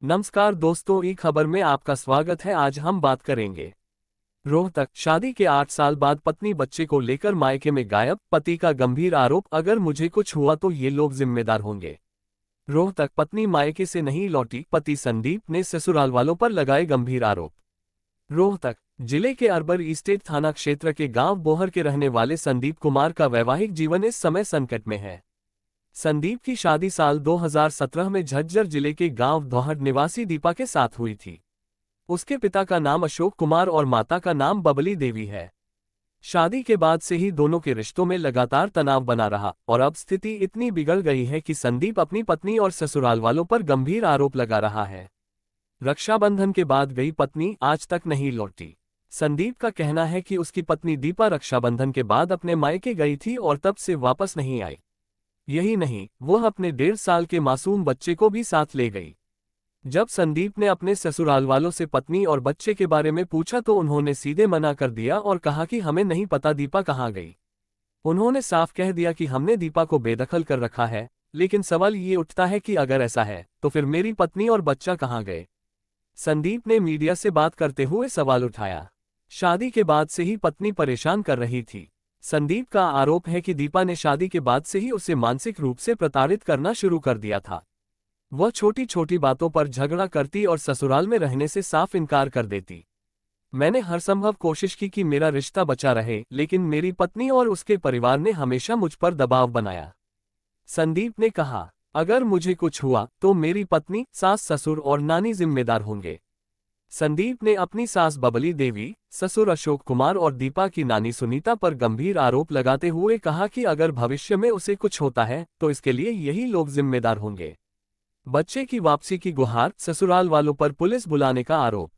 नमस्कार दोस्तों, ई खबर में आपका स्वागत है। आज हम बात करेंगे रोहतक। शादी के 8 साल बाद पत्नी बच्चे को लेकर मायके में गायब, पति का गंभीर आरोप, अगर मुझे कुछ हुआ तो ये लोग जिम्मेदार होंगे। रोहतक। पत्नी मायके से नहीं लौटी, पति संदीप ने ससुराल वालों पर लगाए गंभीर आरोप। रोहतक जिले के अरबर इस्टेट थाना क्षेत्र के गांव बोहर के रहने वाले संदीप कुमार का वैवाहिक जीवन इस समय संकट में है। संदीप की शादी साल 2017 में झज्जर जिले के गांव दोहट निवासी दीपा के साथ हुई थी। उसके पिता का नाम अशोक कुमार और माता का नाम बबली देवी है। शादी के बाद से ही दोनों के रिश्तों में लगातार तनाव बना रहा और अब स्थिति इतनी बिगड़ गई है कि संदीप अपनी पत्नी और ससुराल वालों पर गंभीर आरोप लगा रहा है। रक्षाबंधन के बाद गई पत्नी आज तक नहीं लौटी। संदीप का कहना है कि उसकी पत्नी दीपा रक्षाबंधन के बाद अपने मायके गई थी और तब से वापस नहीं आई। यही नहीं, वह अपने 1.5 साल के मासूम बच्चे को भी साथ ले गई। जब संदीप ने अपने ससुराल वालों से पत्नी और बच्चे के बारे में पूछा तो उन्होंने सीधे मना कर दिया और कहा कि हमें नहीं पता दीपा कहाँ गई। उन्होंने साफ कह दिया कि हमने दीपा को बेदखल कर रखा है। लेकिन सवाल ये उठता है कि अगर ऐसा है तो फिर मेरी पत्नी और बच्चा कहाँ गए। संदीप ने मीडिया से बात करते हुए सवाल उठाया। शादी के बाद से ही पत्नी परेशान कर रही थी। संदीप का आरोप है कि दीपा ने शादी के बाद से ही उसे मानसिक रूप से प्रताड़ित करना शुरू कर दिया था। वह छोटी छोटी बातों पर झगड़ा करती और ससुराल में रहने से साफ इनकार कर देती। मैंने हर संभव कोशिश की कि मेरा रिश्ता बचा रहे, लेकिन मेरी पत्नी और उसके परिवार ने हमेशा मुझ पर दबाव बनाया। संदीप ने कहा, अगर मुझे कुछ हुआ तो मेरी पत्नी, सास, ससुर और नानी जिम्मेदार होंगे। संदीप ने अपनी सास बबली देवी, ससुर अशोक कुमार और दीपा की नानी सुनीता पर गंभीर आरोप लगाते हुए कहा कि अगर भविष्य में उसे कुछ होता है तो इसके लिए यही लोग जिम्मेदार होंगे। बच्चे की वापसी की गुहार, ससुराल वालों पर पुलिस बुलाने का आरोप।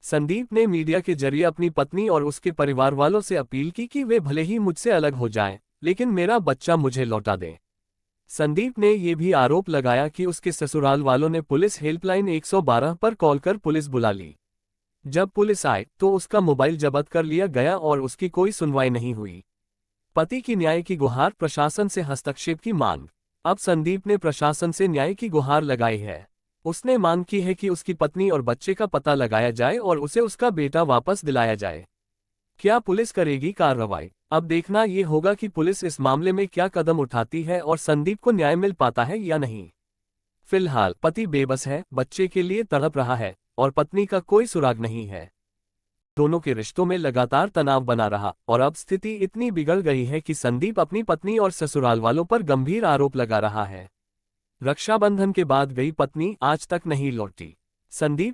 संदीप ने मीडिया के जरिए अपनी पत्नी और उसके परिवार वालों से अपील की कि वे भले ही मुझसे अलग हो जाएं, लेकिन मेरा बच्चा मुझे लौटा दें। संदीप ने ये भी आरोप लगाया कि उसके ससुराल वालों ने पुलिस हेल्पलाइन 112 पर कॉल कर पुलिस बुला ली। जब पुलिस आई तो उसका मोबाइल जब्त कर लिया गया और उसकी कोई सुनवाई नहीं हुई। पति की न्याय की गुहार, प्रशासन से हस्तक्षेप की मांग। अब संदीप ने प्रशासन से न्याय की गुहार लगाई है। उसने मांग की है कि उसकी पत्नी और बच्चे का पता लगाया जाए और उसे उसका बेटा वापस दिलाया जाए। क्या पुलिस करेगी कार्रवाई? अब देखना ये होगा कि पुलिस इस मामले में क्या कदम उठाती है और संदीप को न्याय मिल पाता है या नहीं। फिलहाल पति बेबस है, बच्चे के लिए तड़प रहा है और पत्नी का कोई सुराग नहीं है। दोनों के रिश्तों में लगातार तनाव बना रहा और अब स्थिति इतनी बिगड़ गई है कि संदीप अपनी पत्नी और ससुराल वालों पर गंभीर आरोप लगा रहा है। रक्षाबंधन के बाद गई पत्नी आज तक नहीं लौटी। संदीप